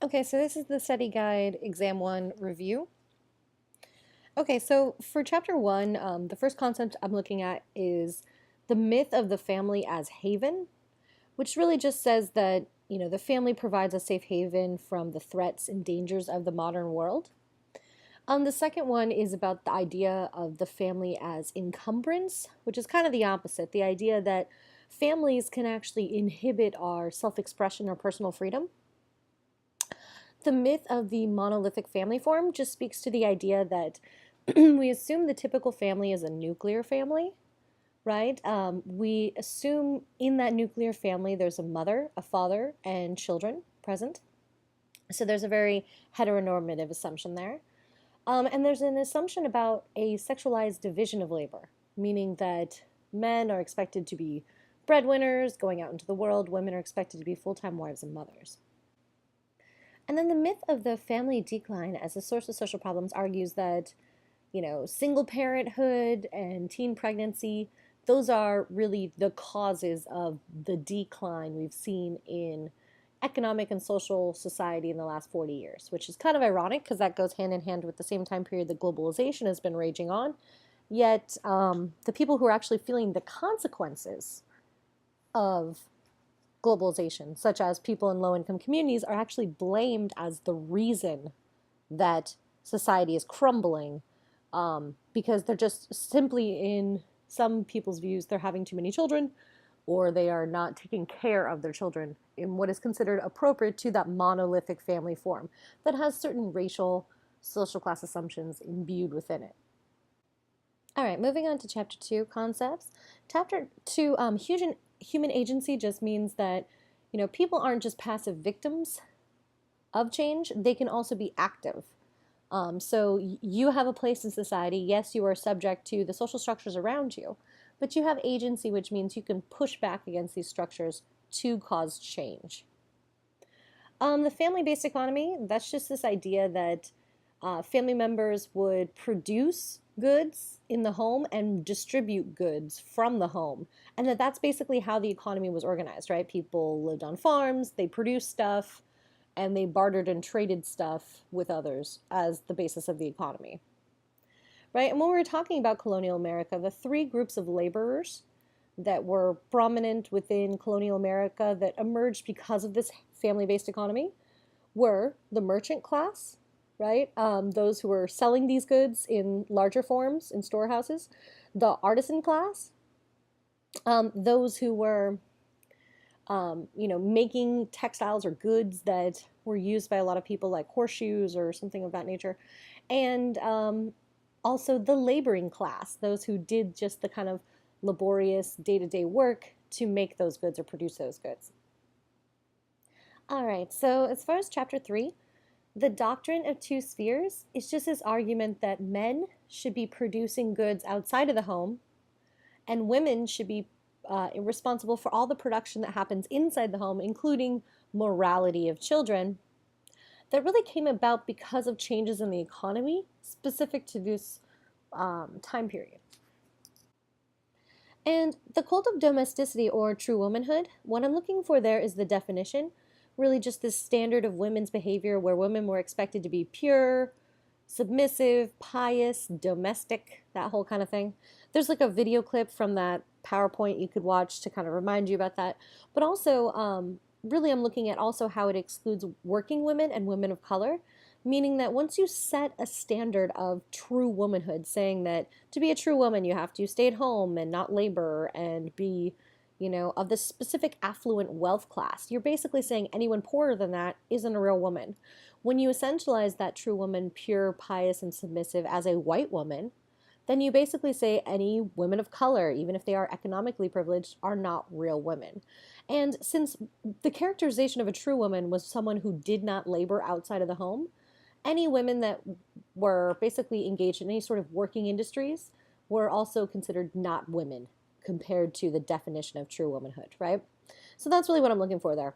Okay, so this is the study guide exam one review. Okay, so for chapter one, the first concept I'm looking at is the myth of the family as haven, which really just says that, the family provides a safe haven from the threats and dangers of the modern world. The second one is about the idea of the family as encumbrance, which is kind of the opposite, the idea that families can actually inhibit our self-expression or personal freedom. The myth of the monolithic family form just speaks to the idea that we assume the typical family is a nuclear family, right? We assume in that nuclear family there's a mother, a father, and children present. So there's a very heteronormative assumption there. And there's an assumption about a sexualized division of labor, meaning that men are expected to be breadwinners, going out into the world, women are expected to be full-time wives and mothers. And then the myth of the family decline as a source of social problems argues that, single parenthood and teen pregnancy, those are really the causes of the decline we've seen in economic and social society in the last 40 years, which is kind of ironic because that goes hand in hand with the same time period that globalization has been raging on. Yet the people who are actually feeling the consequences of globalization, such as people in low-income communities, are actually blamed as the reason that society is crumbling, because they're just simply, in some people's views, they're having too many children, or they are not taking care of their children in what is considered appropriate to that monolithic family form that has certain racial, social class assumptions imbued within it. All right, moving on to chapter two, concepts. Chapter two, human agency just means that, people aren't just passive victims of change, they can also be active. So you have a place in society. Yes, you are subject to the social structures around you, but you have agency, which means you can push back against these structures to cause change. The family-based economy, that's just this idea that family members would produce goods in the home and distribute goods from the home. And that's basically how the economy was organized, right? People lived on farms, they produced stuff, and they bartered and traded stuff with others as the basis of the economy, right? And when we were talking about colonial America, the three groups of laborers that were prominent within colonial America that emerged because of this family-based economy were the merchant class, right? Those who were selling these goods in larger forms in storehouses, the artisan class, those who were, making textiles or goods that were used by a lot of people, like horseshoes or something of that nature, and also the laboring class, those who did just the kind of laborious day-to-day work to make those goods or produce those goods. All right, so as far as chapter three, the doctrine of two spheres is just this argument that men should be producing goods outside of the home and women should be responsible for all the production that happens inside the home, including morality of children, that really came about because of changes in the economy specific to this time period. And the cult of domesticity, or true womanhood, what I'm looking for there is the definition, really just this standard of women's behavior where women were expected to be pure, submissive, pious, domestic, that whole kind of thing. There's like a video clip from that PowerPoint you could watch to kind of remind you about that. But also, really, I'm looking at also how it excludes working women and women of color, meaning that once you set a standard of true womanhood, saying that to be a true woman, you have to stay at home and not labor and be, of the specific affluent wealth class, you're basically saying anyone poorer than that isn't a real woman. When you essentialize that true woman, pure, pious, and submissive as a white woman, then you basically say any women of color, even if they are economically privileged, are not real women. And since the characterization of a true woman was someone who did not labor outside of the home, any women that were basically engaged in any sort of working industries were also considered not women compared to the definition of true womanhood, right? So that's really what I'm looking for there.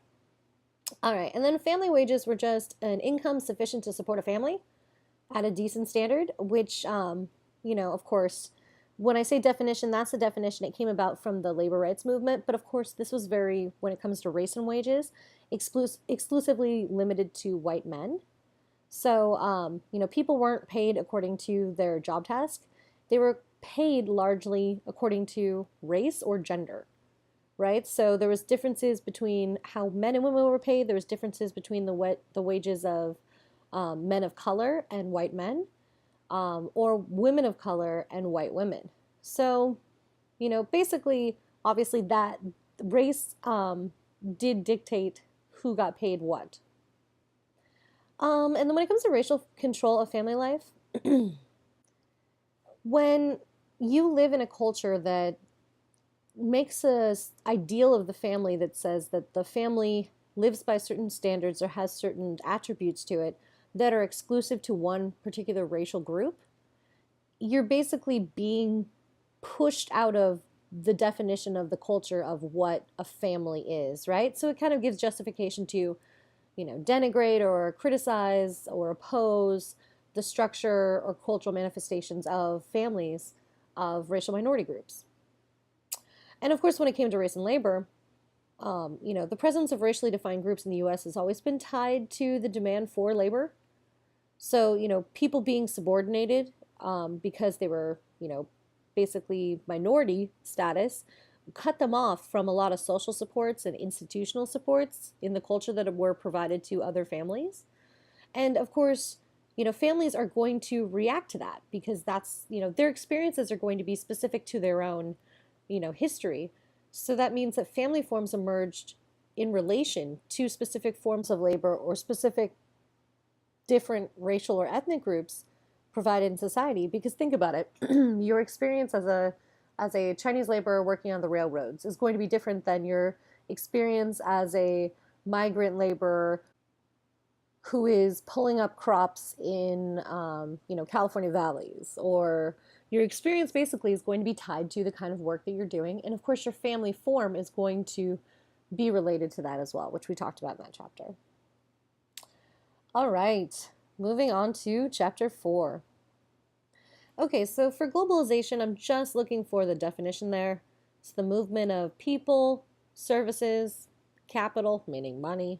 All right, and then family wages were just an income sufficient to support a family at a decent standard, which, of course, When I say definition, that's the definition. It came about from the labor rights movement. But of course, this was very, when it comes to race and wages, exclusively limited to white men. So, people weren't paid according to their job task. They were paid largely according to race or gender, right? So there was differences between how men and women were paid. There was differences between the wages of men of color and white men, or women of color and white women. So, basically, obviously, that race did dictate who got paid what. And then when it comes to racial control of family life, when you live in a culture that makes a ideal of the family that says that the family lives by certain standards or has certain attributes to it that are exclusive to one particular racial group, you're basically being pushed out of the definition of the culture of what a family is, right? So it kind of gives justification to, denigrate or criticize or oppose the structure or cultural manifestations of families of racial minority groups. And of course, when it came to race and labor, the presence of racially defined groups in the U.S. has always been tied to the demand for labor. So, people being subordinated because they were, basically minority status, cut them off from a lot of social supports and institutional supports in the culture that were provided to other families. And of course, families are going to react to that because that's, their experiences are going to be specific to their own, history. So that means that family forms emerged in relation to specific forms of labor or specific different racial or ethnic groups provided in society. Because think about it, your experience as a Chinese laborer working on the railroads is going to be different than your experience as a migrant laborer who is pulling up crops in, California valleys. Or your experience basically is going to be tied to the kind of work that you're doing. And of course, your family form is going to be related to that as well, which we talked about in that chapter. All right, moving on to chapter 4. Okay, so for globalization, I'm just looking for the definition there. It's the movement of people, services, capital, meaning money,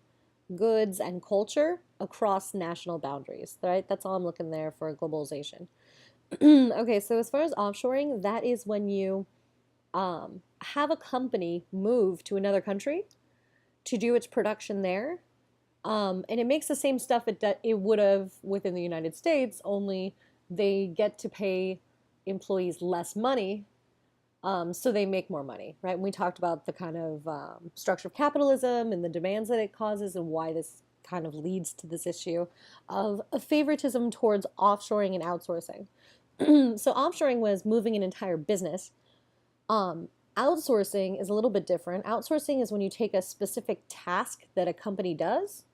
goods, and culture across national boundaries, right? That's all I'm looking there for globalization. Okay, so as far as offshoring, that is when you have a company move to another country to do its production there. And it makes the same stuff it would have within the United States, only they get to pay employees less money, so they make more money, right? And we talked about the kind of structure of capitalism and the demands that it causes and why this kind of leads to this issue of a favoritism towards offshoring and outsourcing. So offshoring was moving an entire business. Outsourcing is a little bit different. Outsourcing is when you take a specific task that a company does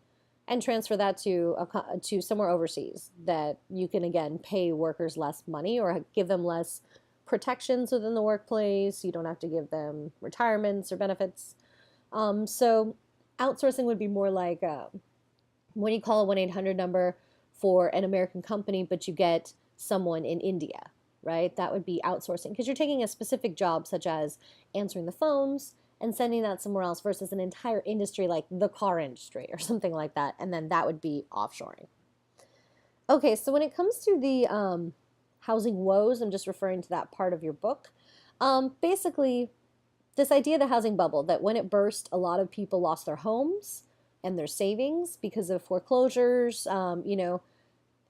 and transfer that to somewhere overseas that you can again pay workers less money or give them less protections within the workplace. You don't have to give them retirements or benefits. So outsourcing would be more like when you call a 1-800 number for an American company, but you get someone in India, right? That would be outsourcing because you're taking a specific job such as answering the phones and sending that somewhere else versus an entire industry like the car industry or something like that. And then that would be offshoring. Okay, so when it comes to the housing woes, I'm just referring to that part of your book. Basically, this idea of the housing bubble, that when it burst, a lot of people lost their homes and their savings because of foreclosures.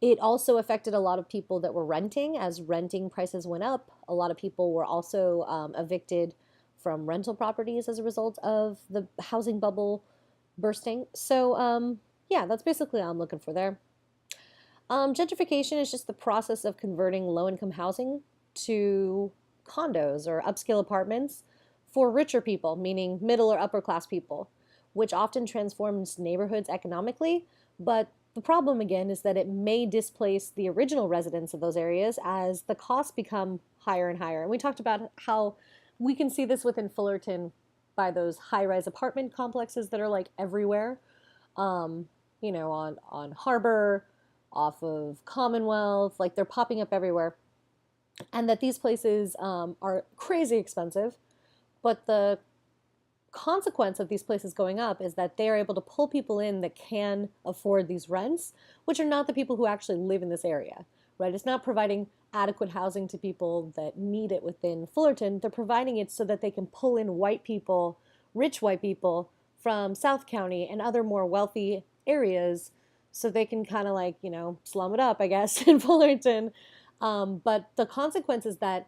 It also affected a lot of people that were renting as renting prices went up. A lot of people were also evicted from rental properties as a result of the housing bubble bursting. So, yeah, that's basically all I'm looking for there. Gentrification is just the process of converting low-income housing to condos or upscale apartments for richer people, meaning middle or upper class people, which often transforms neighborhoods economically. But the problem, again, is that it may displace the original residents of those areas as the costs become higher and higher. And we talked about how we can see this within Fullerton by those high-rise apartment complexes that are like everywhere, on Harbor, off of Commonwealth, like they're popping up everywhere. and that these places are crazy expensive. But the consequence of these places going up is that they are able to pull people in that can afford these rents, which are not the people who actually live in this area, right? It's not providing adequate housing to people that need it within Fullerton. They're providing it so that they can pull in white people, rich white people from South County and other more wealthy areas so they can kind of like, slum it up, I guess, in Fullerton. But the consequence is that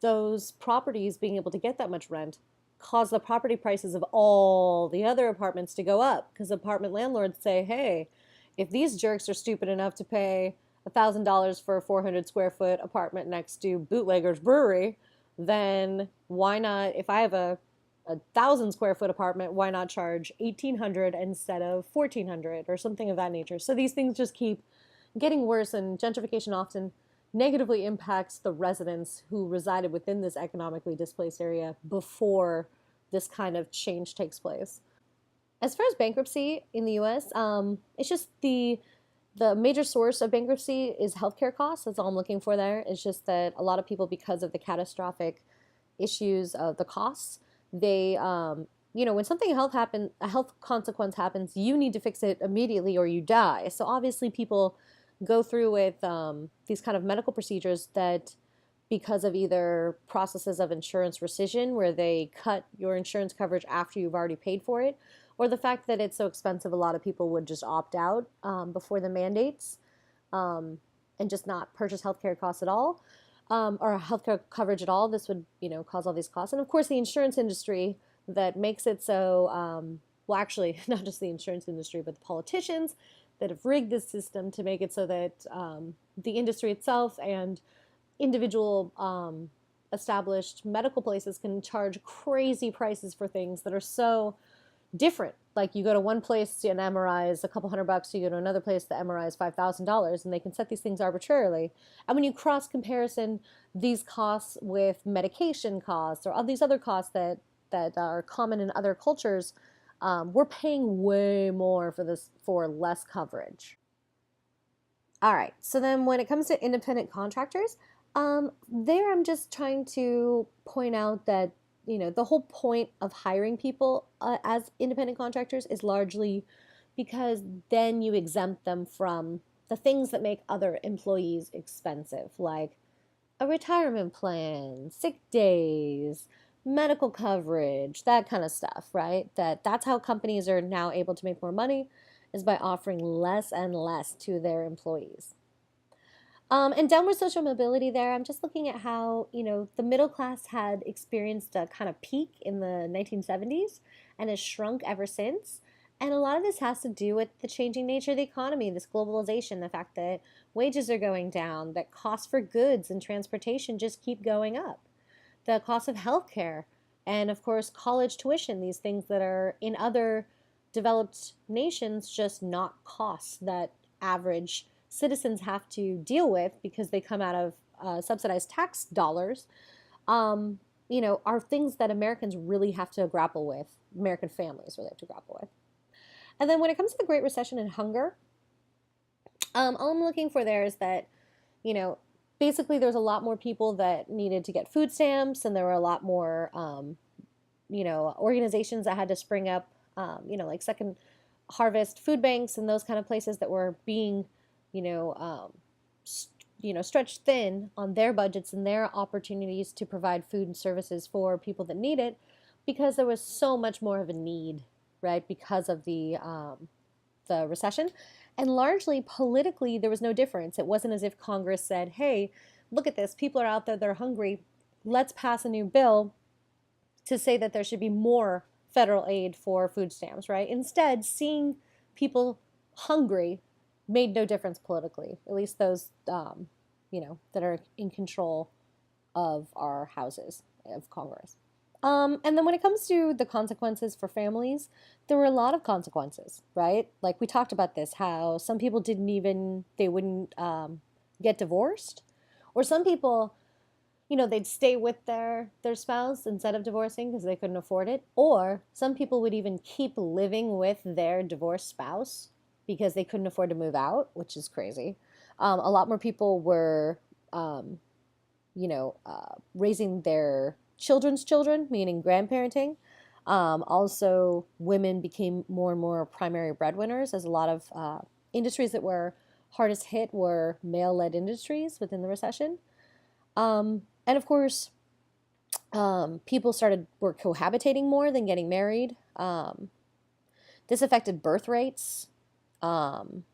those properties being able to get that much rent cause the property prices of all the other apartments to go up because apartment landlords say, hey, if these jerks are stupid enough to pay $1,000 for a 400 square foot apartment next to Bootlegger's Brewery, then why not, if I have a 1,000 square foot apartment, why not charge 1,800 instead of 1,400 or something of that nature? So these things just keep getting worse, and gentrification often negatively impacts the residents who resided within this economically displaced area before this kind of change takes place. As far as bankruptcy in the U.S., it's just the major source of bankruptcy is healthcare costs. That's all I'm looking for there. It's just that a lot of people, because of the catastrophic issues of the costs, they when something a health consequence happens, you need to fix it immediately or you die. So obviously people go through with these kind of medical procedures that, because of either processes of insurance rescission where they cut your insurance coverage after you've already paid for it, or the fact that it's so expensive, a lot of people would just opt out before the mandates um, and just not purchase healthcare costs at all, or healthcare coverage at all. This would, cause all these costs. And of course, the insurance industry that makes it so, well, actually, not just the insurance industry, but the politicians that have rigged this system to make it so that the industry itself and individual established medical places can charge crazy prices for things that are so different. Like you go to one place, an MRI is a couple $100. You go to another place, the MRI is $5,000, and they can set these things arbitrarily. And when you cross comparison these costs with medication costs or all these other costs that are common in other cultures, we're paying way more for this for less coverage. All right. So then when it comes to independent contractors, there I'm just trying to point out that, the whole point of hiring people as independent contractors is largely because then you exempt them from the things that make other employees expensive, like a retirement plan, sick days, medical coverage, that kind of stuff, right? That's how companies are now able to make more money is by offering less and less to their employees. And downward social mobility there, I'm just looking at how, the middle class had experienced a kind of peak in the 1970s and has shrunk ever since. And a lot of this has to do with the changing nature of the economy, this globalization, the fact that wages are going down, that costs for goods and transportation just keep going up, the cost of healthcare, and of course, college tuition, these things that are in other developed nations just not costs that average citizens have to deal with because they come out of subsidized tax dollars, are things that Americans really have to grapple with, American families really have to grapple with. And then when it comes to the Great Recession and hunger, all I'm looking for there is that, you know, basically there's a lot more people that needed to get food stamps, and there were a lot more, organizations that had to spring up, like Second Harvest food banks and those kind of places that were being, you know, um, stretched thin on their budgets and their opportunities to provide food and services for people that need it, because there was so much more of a need, right? Because of the recession. And largely politically, there was no difference. It wasn't as if Congress said, hey, look at this. People are out there, they're hungry. Let's pass a new bill to say that there should be more federal aid for food stamps, right? Instead, seeing people hungry made no difference politically, at least those, that are in control of our houses of Congress. And then when it comes to the consequences for families, there were a lot of consequences, right? Like we talked about this, how some people they wouldn't get divorced, or some people, they'd stay with their spouse instead of divorcing because they couldn't afford it, or some people would even keep living with their divorced spouse because they couldn't afford to move out, which is crazy. A lot more people were raising their children's children, meaning grandparenting. Also, women became more and more primary breadwinners, as a lot of industries that were hardest hit were male-led industries within the recession. And of course, people were cohabitating more than getting married. This affected birth rates. Um,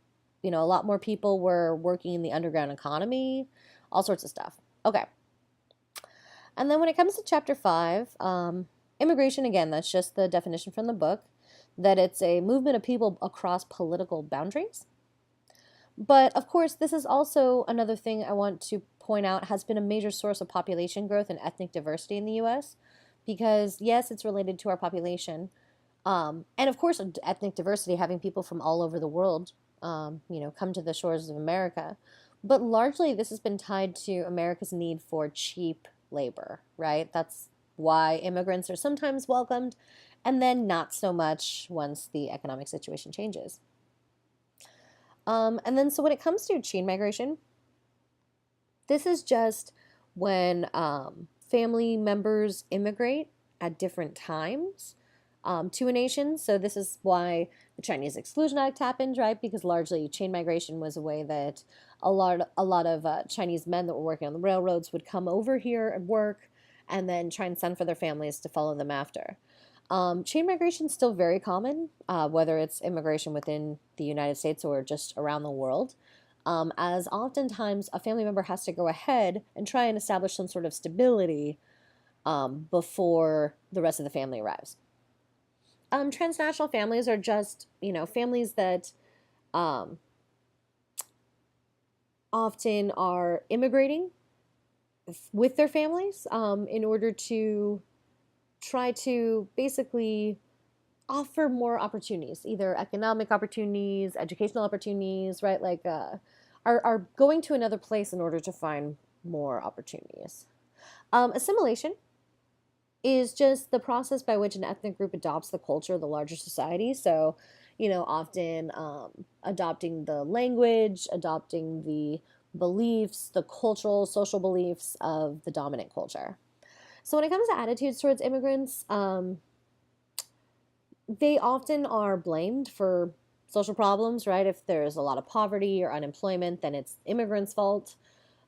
a lot more people were working in the underground economy, all sorts of stuff. Okay. And then when it comes to chapter 5, immigration, again, that's just the definition from the book, that it's a movement of people across political boundaries. But of course, this is also another thing I want to point out has been a major source of population growth and ethnic diversity in the US, because yes, it's related to our population. And of course, ethnic diversity, having people from all over the world, come to the shores of America. But largely, this has been tied to America's need for cheap labor, right? That's why immigrants are sometimes welcomed and then not so much once the economic situation changes. And then, so when it comes to chain migration, this is just when family members immigrate at different times to a nation. So this is why the Chinese Exclusion Act happened, right? Because largely chain migration was a way that a lot of Chinese men that were working on the railroads would come over here and work, and then try and send for their families to follow them after. Chain migration is still very common, whether it's immigration within the United States or just around the world, as oftentimes a family member has to go ahead and try and establish some sort of stability before the rest of the family arrives. Transnational families are just, families that often are immigrating with their families in order to try to basically offer more opportunities, either economic opportunities, educational opportunities, right? Like are going to another place in order to find more opportunities. Assimilation is just the process by which an ethnic group adopts the culture of the larger society. So, often adopting the language, adopting the beliefs, the cultural, social beliefs of the dominant culture. So when it comes to attitudes towards immigrants, they often are blamed for social problems, right? If there's a lot of poverty or unemployment, then it's immigrants' fault.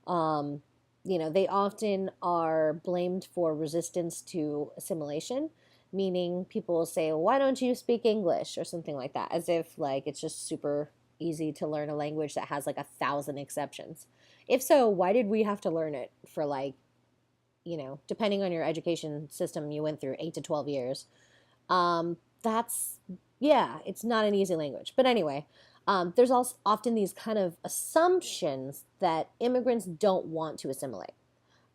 Um, they often are blamed for resistance to assimilation, meaning people will say, why don't you speak English or something like that, as if like it's just super easy to learn a language that has like 1,000 exceptions. If so, why did we have to learn it for like, depending on your education system, you went through 8 to 12 years. That's, yeah, it's not an easy language. But anyway, there's also often these kind of assumptions that immigrants don't want to assimilate,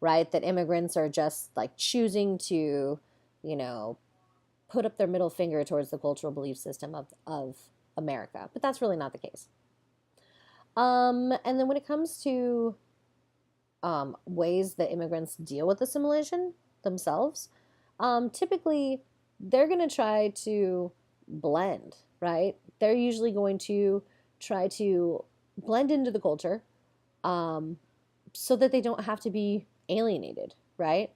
right? That immigrants are just like choosing to, you know, put up their middle finger towards the cultural belief system of America. But that's really not the case. And then when it comes to ways that immigrants deal with assimilation themselves, typically they're going to try to blend, right? They're usually going to try to blend into the culture so that they don't have to be alienated, right?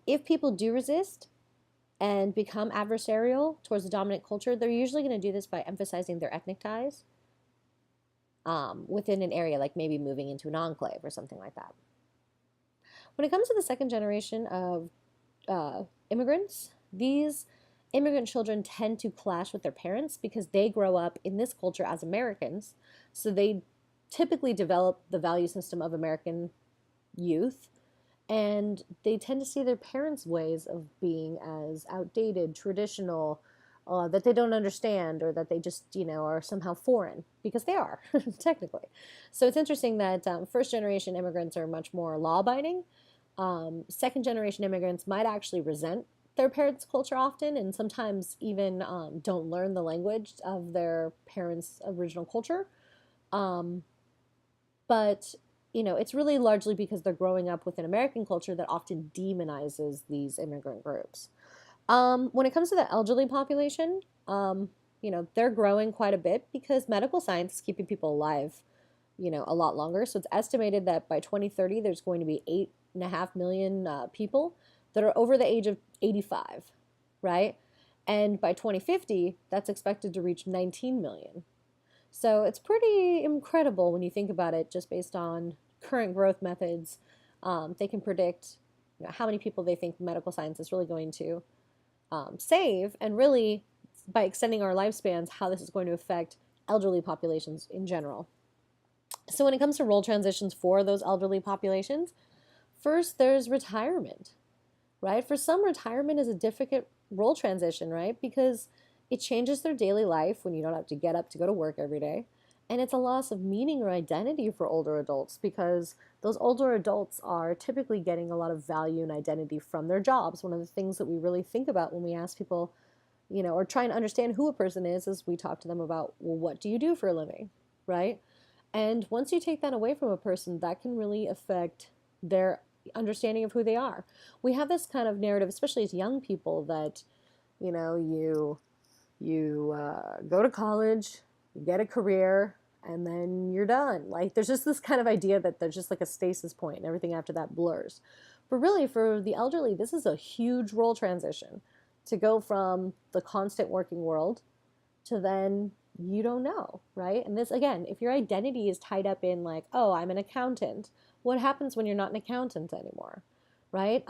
If people do resist and become adversarial towards the dominant culture, they're usually going to do this by emphasizing their ethnic ties within an area, like maybe moving into an enclave or something like that. When it comes to the second generation of immigrants, these immigrant children tend to clash with their parents because they grow up in this culture as Americans. So they typically develop the value system of American youth, and they tend to see their parents' ways of being as outdated, traditional, that they don't understand, or that they just, are somehow foreign, because they are, technically. So it's interesting that first generation immigrants are much more law abiding. Second generation immigrants might actually resent their parents' culture often, and sometimes even don't learn the language of their parents' original culture. But it's really largely because they're growing up with an American culture that often demonizes these immigrant groups. When it comes to the elderly population, they're growing quite a bit because medical science is keeping people alive a lot longer. So it's estimated that by 2030, there's going to be 8.5 million people that are over the age of 85, right? And by 2050, that's expected to reach 19 million. So it's pretty incredible when you think about it, just based on current growth methods. They can predict how many people they think medical science is really going to save, and really, by extending our lifespans, how this is going to affect elderly populations in general. So when it comes to role transitions for those elderly populations, first there's retirement, right? For some, retirement is a difficult role transition, right? Because it changes their daily life when you don't have to get up to go to work every day. And it's a loss of meaning or identity for older adults, because those older adults are typically getting a lot of value and identity from their jobs. One of the things that we really think about when we ask people, or try and understand who a person is we talk to them about, well, what do you do for a living, right? And once you take that away from a person, that can really affect their understanding of who they are. We have this kind of narrative, especially as young people, that, you go to college, you get a career, and then you're done. Like, there's just this kind of idea that there's just like a stasis point and everything after that blurs. But really, for the elderly, this is a huge role transition, to go from the constant working world to then you don't know, right? And this, again, if your identity is tied up in like, oh, I'm an accountant, what happens when you're not an accountant anymore, right?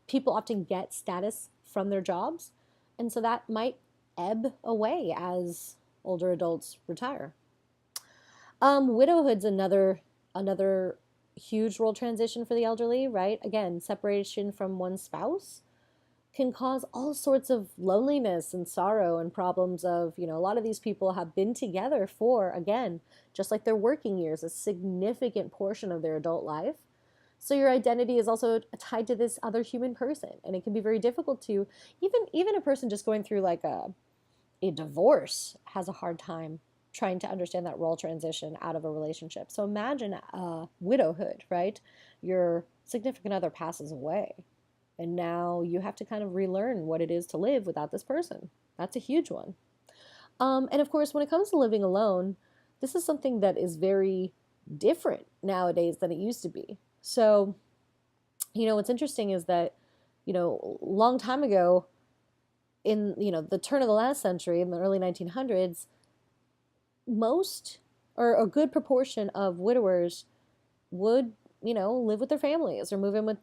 People often get status from their jobs, and so that might ebb away as older adults retire. Widowhood's another huge role transition for the elderly, right? Again, separation from one spouse can cause all sorts of loneliness and sorrow and problems of, a lot of these people have been together for, again, just like their working years, a significant portion of their adult life. So your identity is also tied to this other human person, and it can be very difficult to, even a person just going through like a divorce has a hard time trying to understand that role transition out of a relationship. So imagine widowhood, right? Your significant other passes away, and now you have to kind of relearn what it is to live without this person. That's a huge one. And of course, when it comes to living alone, this is something that is very different nowadays than it used to be. So, what's interesting is that, a long time ago, in, the turn of the last century, in the early 1900s, most or a good proportion of widowers would, live with their families or move in with,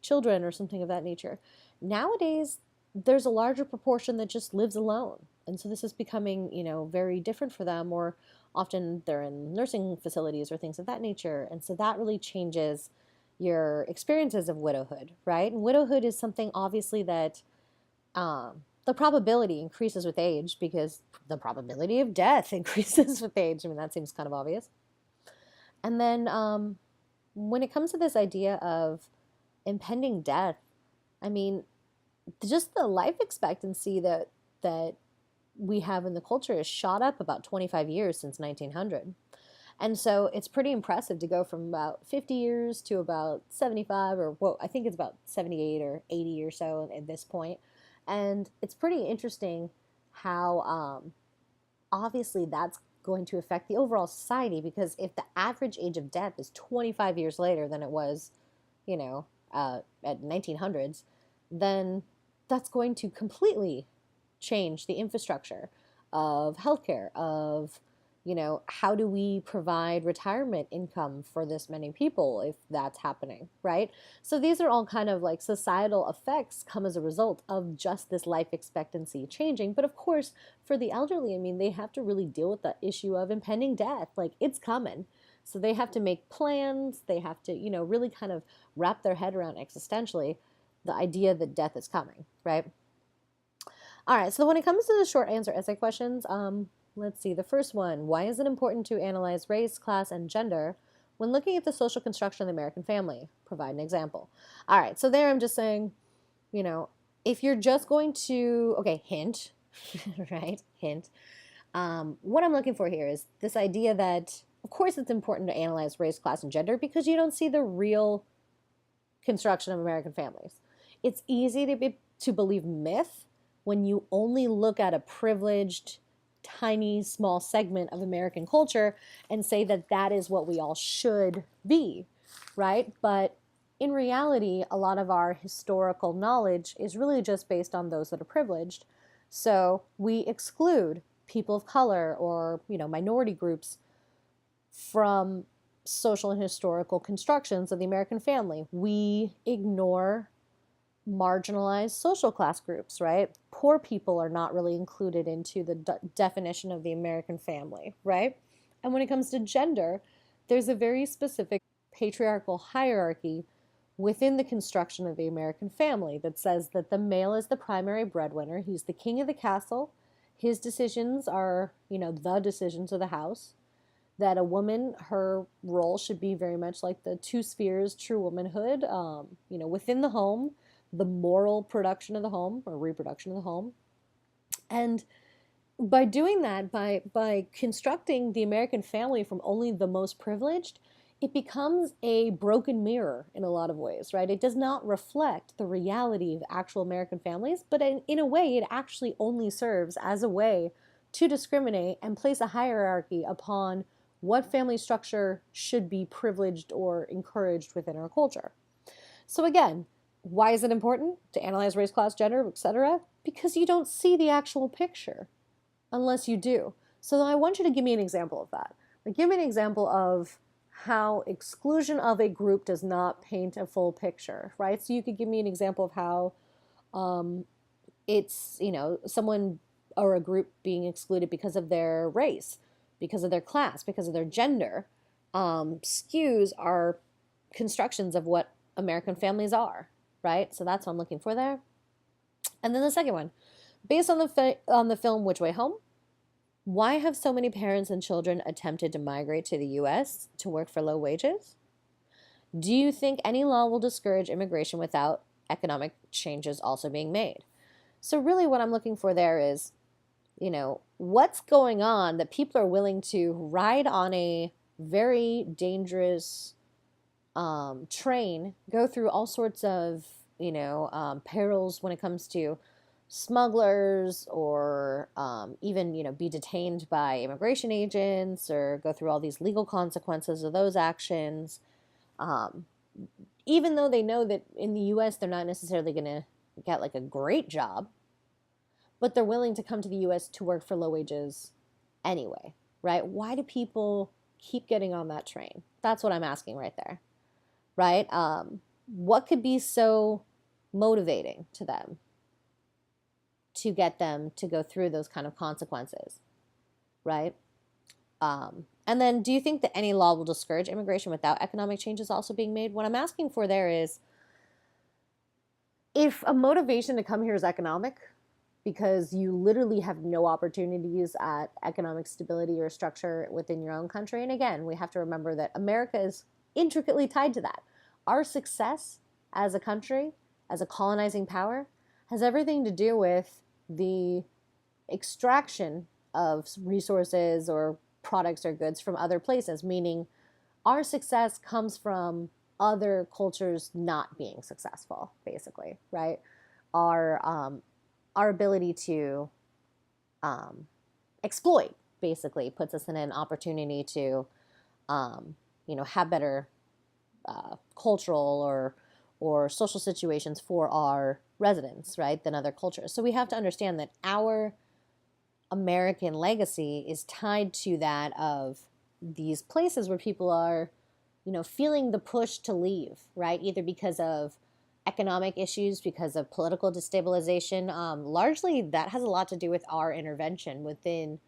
children or something of that nature. Nowadays, there's a larger proportion that just lives alone. And so this is becoming, very different for them, or often they're in nursing facilities or things of that nature. And so that really changes your experiences of widowhood, right? And widowhood is something, obviously, that the probability increases with age, because the probability of death increases with age. I mean, that seems kind of obvious. And then when it comes to this idea of impending death, I mean, just the life expectancy that we have in the culture has shot up about 25 years since 1900. And so it's pretty impressive to go from about 50 years to about 75, or I think it's about 78 or 80 or so at this point. And it's pretty interesting how obviously that's going to affect the overall society, because if the average age of death is 25 years later than it was, at 1900s, then that's going to completely change the infrastructure of healthcare, of, how do we provide retirement income for this many people if that's happening, right? So these are all kind of like societal effects come as a result of just this life expectancy changing. But of course, for the elderly, I mean, they have to really deal with the issue of impending death. Like, it's coming. So they have to make plans. They have to, really kind of wrap their head around existentially the idea that death is coming, right? All right, so when it comes to the short answer essay questions, let's see. The first one: why is it important to analyze race, class, and gender when looking at the social construction of the American family? Provide an example. All right, so there I'm just saying, if you're just going to, okay, hint, right? Hint. What I'm looking for here is this idea that, of course, it's important to analyze race, class, and gender, because you don't see the real construction of American families. It's easy to believe myth when you only look at a privileged tiny, small segment of American culture and say that that is what we all should be, right? But in reality, a lot of our historical knowledge is really just based on those that are privileged. So we exclude people of color or, minority groups from social and historical constructions of the American family. We ignore marginalized social class groups, right? Poor people are not really included into the definition of the American family, right? And when it comes to gender, there's a very specific patriarchal hierarchy within the construction of the American family that says that the male is the primary breadwinner. He's the king of the castle. His decisions are, the decisions of the house. That a woman, her role should be very much like the two spheres, true womanhood, within the home, the moral production of the home or reproduction of the home. And by doing that, by constructing the American family from only the most privileged, it becomes a broken mirror in a lot of ways, right? It does not reflect the reality of actual American families, but in a way, it actually only serves as a way to discriminate and place a hierarchy upon what family structure should be privileged or encouraged within our culture. So again, why is it important to analyze race, class, gender, etc.? Because you don't see the actual picture unless you do. So I want you to give me an example of that. Like, give me an example of how exclusion of a group does not paint a full picture, right? So you could give me an example of how it's, someone or a group being excluded because of their race, because of their class, because of their gender, skews our constructions of what American families are, right? So that's what I'm looking for there. And then the second one, based on the film Which Way Home, why have so many parents and children attempted to migrate to the U.S. to work for low wages? Do you think any law will discourage immigration without economic changes also being made? So really what I'm looking for there is, what's going on that people are willing to ride on a very dangerous train, go through all sorts of, perils when it comes to smugglers or even, be detained by immigration agents or go through all these legal consequences of those actions. Even though they know that in the U.S. they're not necessarily going to get like a great job, but they're willing to come to the U.S. to work for low wages anyway, right? Why do people keep getting on that train? That's what I'm asking right there, right? What could be so motivating to them to get them to go through those kind of consequences, right? And then do you think that any law will discourage immigration without economic changes also being made? What I'm asking for there is, if a motivation to come here is economic, because you literally have no opportunities at economic stability or structure within your own country. And again, we have to remember that America is intricately tied to that. Our success as a country, as a colonizing power, has everything to do with the extraction of resources or products or goods from other places, meaning our success comes from other cultures not being successful, basically, right? Our ability to exploit basically puts us in an opportunity to, have better cultural or social situations for our residents, right, than other cultures. So we have to understand that our American legacy is tied to that of these places where people are, feeling the push to leave, right, either because of economic issues, because of political destabilization. Largely, that has a lot to do with our intervention within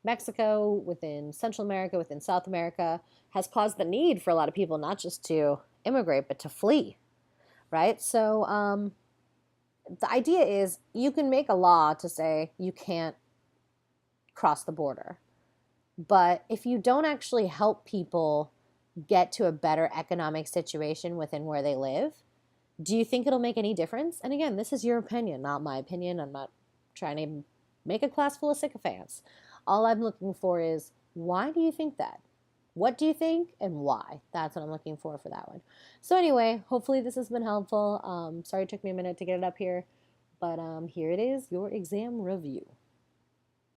Mexico, within Central America, within South America, has caused the need for a lot of people not just to immigrate, but to flee, right? So the idea is you can make a law to say you can't cross the border. But if you don't actually help people get to a better economic situation within where they live, do you think it'll make any difference? And again, this is your opinion, not my opinion. I'm not trying to make a class full of sycophants. All I'm looking for is, why do you think that? What do you think and why? That's what I'm looking for that one. So anyway, hopefully this has been helpful. Sorry it took me a minute to get it up here, but here it is, your exam review.